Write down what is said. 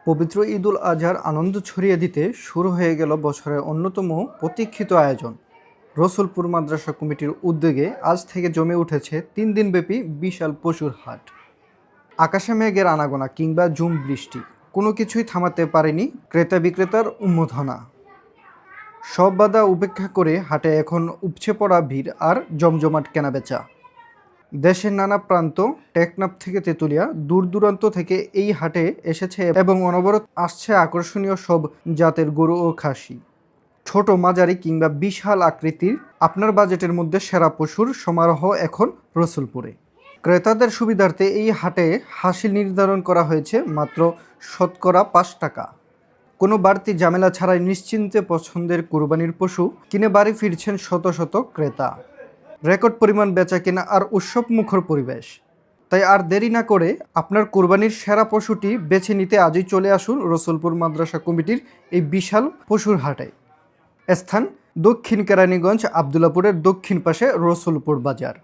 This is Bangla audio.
পবিত্র ঈদুল আজহার আনন্দ ছড়িয়ে দিতে শুরু হয়ে গেল বছরের অন্যতম প্রতীক্ষিত আয়োজন। রসুলপুর মাদ্রাসা কমিটির উদ্যোগে আজ থেকে জমে উঠেছে 3 দিনব্যাপী বিশাল পশুর হাট। আকাশে মেঘের আনাগোনা কিংবা ঝুম বৃষ্টি কোনো কিছুই থামাতে পারেনি ক্রেতা বিক্রেতার উন্মাদনা। সব বাধা উপেক্ষা করে হাটে এখন উপচে পড়া ভিড় আর জমজমাট কেনাবেচা। দেশের নানা প্রান্ত, টেকনাফ থেকে তেঁতুলিয়া, দূর দূরান্ত থেকে এই হাটে এসেছে এবং অনবরত আসছে আকর্ষণীয় সব জাতের গরু ও খাসি। ছোট, মাঝারি কিংবা বিশাল আকৃতির আপনার বাজেটের মধ্যে সেরা পশুর সমারোহ এখন রসুলপুরে। ক্রেতাদের সুবিধার্থে এই হাটে হাসিল নির্ধারণ করা হয়েছে মাত্র শতকরা 5 টাকা। কোনো বাড়তি ঝামেলা ছাড়াই নিশ্চিন্তে পছন্দের কুরবানির পশু কিনে বাড়ি ফিরছেন শত শত ক্রেতা। রেকর্ড পরিমাণ বেচাকেনা আর উৎসব মুখর পরিবেশ। তাই আর দেরি না করে আপনার কুরবানির সেরা পশুটি বেছে নিতে আজই চলে আসুন রসুলপুর মাদ্রাসা কমিটির এই বিশাল পশুর হাটে। স্থান দক্ষিণ কেরানীগঞ্জ, আবদুল্লাপুরের দক্ষিণ পাশে রসুলপুর বাজার।